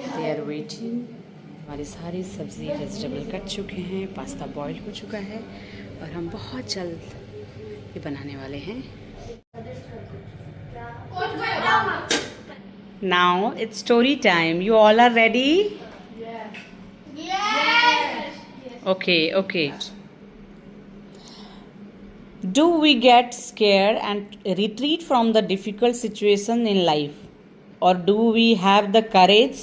They are waiting. हमारी सारी सब्ज़ी वेजिटेबल कट चुके हैं, पास्ता बॉईल हो चुका है और हम बहुत जल्द ये बनाने वाले हैं। Now it's story time. You all are ready? Yes. Okay, okay. Do we get scared and retreat from the difficult situation in life? Or do we have the courage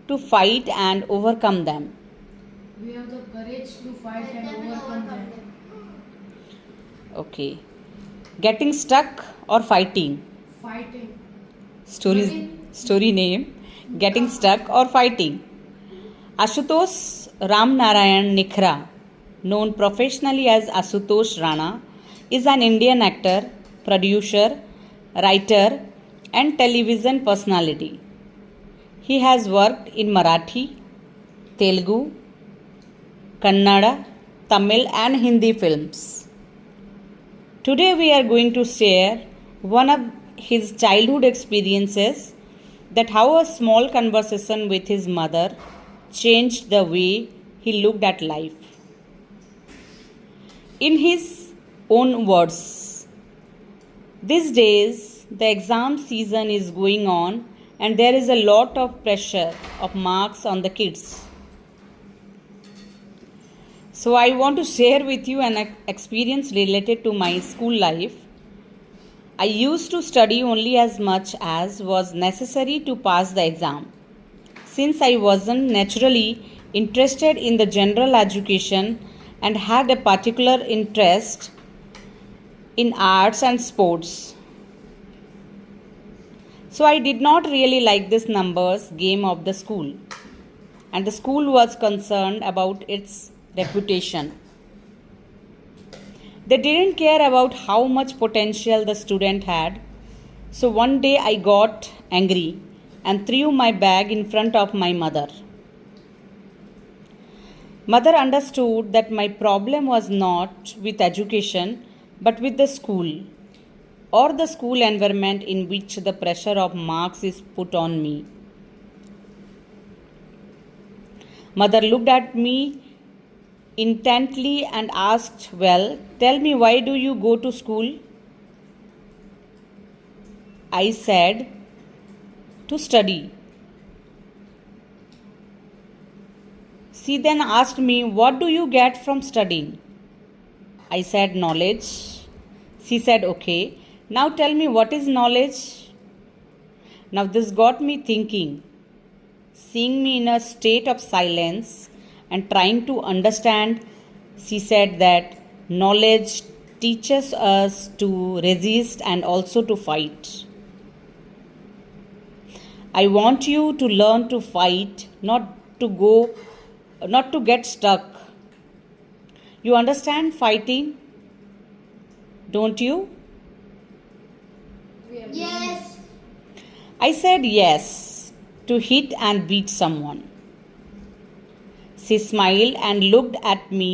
to fight and overcome them? We have the courage to fight and overcome them. Okay. Getting stuck or fighting? Fighting. Story name Getting Stuck or Fighting. Ashutosh Ramnarayan Nikhra, known professionally as Ashutosh Rana, is an Indian actor, producer, writer, and television personality. He has worked in Marathi, Telugu, Kannada, Tamil, and Hindi films. Today we are going to share one of his childhood experiences, that how a small conversation with his mother changed the way he looked at life. In his own words, these days the exam season is going on and there is a lot of pressure of marks on the kids. So I want to share with you an experience related to my school life. I used to study only as much as was necessary to pass the exam. Since I wasn't naturally interested in the general education and had a particular interest in arts and sports, so I did not really like this numbers game of the school, and the school was concerned about its reputation. They didn't care about how much potential the student had. So one day I got angry and threw my bag in front of my mother. Mother understood that my problem was not with education but with the school or the school environment in which the pressure of marks is put on me. Mother looked at me intently and asked, "Well, tell me, why do you go to school?" I said, "To study." She then asked me, "What do you get from studying?" I said, "Knowledge." She said, "Okay, now tell me, what is knowledge?" Now this got me thinking. Seeing me in a state of silence and trying to understand, she said that knowledge teaches us to resist and also to fight. I want you to learn to fight, not to get stuck. You understand fighting? Don't you? Yes. I said yes, to hit and beat someone. She smiled and looked at me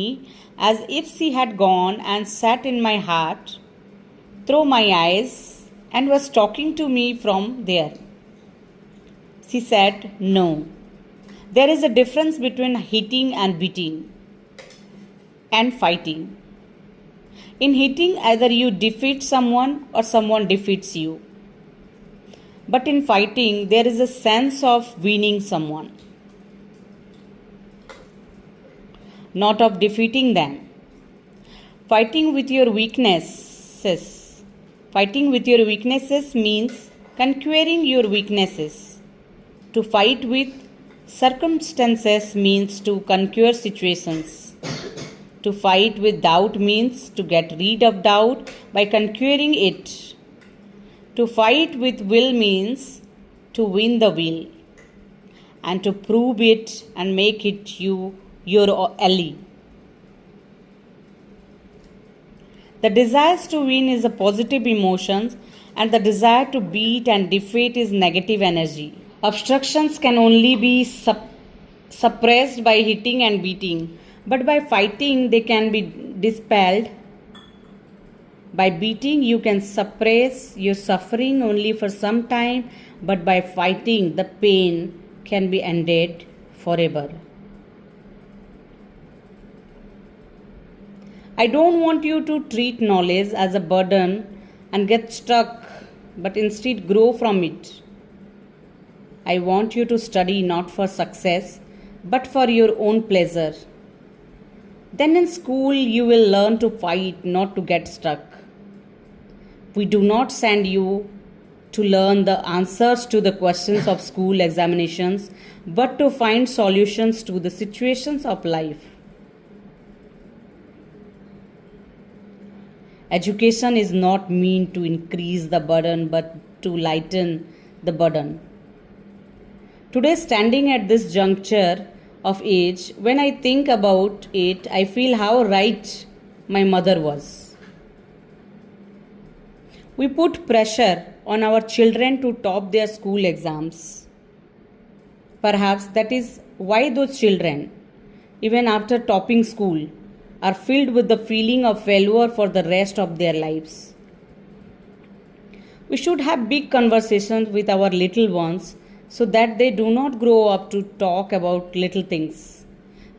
as if she had gone and sat in my heart, through my eyes, and was talking to me from there. She said, "No, there is a difference between hitting and beating and fighting. In hitting, either you defeat someone or someone defeats you. But in fighting, there is a sense of winning someone, not of defeating them. Fighting with your weaknesses. Fighting with your weaknesses means conquering your weaknesses. To fight with circumstances means to conquer situations. To fight with doubt means to get rid of doubt by conquering it. To fight with will means to win the will and to prove it and make it your ally. The desire to win is a positive emotion and the desire to beat and defeat is negative energy. Obstructions can only be suppressed by hitting and beating, but by fighting they can be dispelled. By beating, you can suppress your suffering only for some time, but by fighting, the pain can be ended forever. I don't want you to treat knowledge as a burden and get stuck, but instead grow from it. I want you to study not for success, but for your own pleasure. Then in school, you will learn to fight, not to get stuck. We do not send you to learn the answers to the questions of school examinations, but to find solutions to the situations of life. Education is not meant to increase the burden, but to lighten the burden. Today, standing at this juncture of age, when I think about it, I feel how right my mother was. We put pressure on our children to top their school exams. Perhaps that is why those children, even after topping school, are filled with the feeling of failure for the rest of their lives. We should have big conversations with our little ones so that they do not grow up to talk about little things.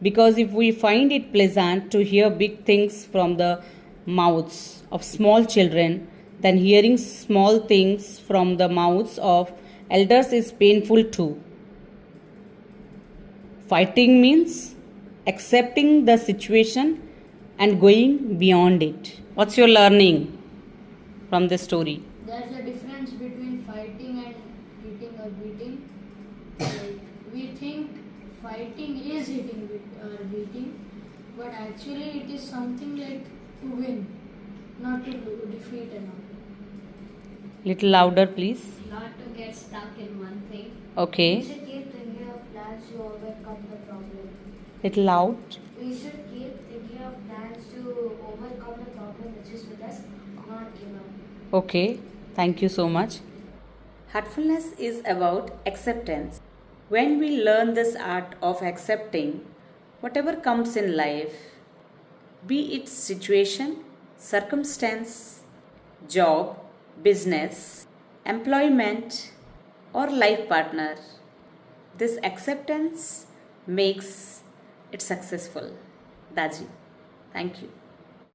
Because if we find it pleasant to hear big things from the mouths of small children, then hearing small things from the mouths of elders is painful too. Fighting means accepting the situation and going beyond it. What's your learning from this story? There's a difference between fighting and hitting or beating. Like, we think fighting is hitting or beating, but actually it is something like to win, not to defeat and all. Little louder, please. Not to get stuck in one thing. Okay. We should keep thinking of plans to overcome the problem. Little loud. We should keep thinking of plans to overcome the problem which is with us, not give up. Okay. Thank you so much. Heartfulness is about acceptance. When we learn this art of accepting whatever comes in life, be it situation, circumstance, job, business, employment, or life partner, this acceptance makes it successful. Daji, thank you.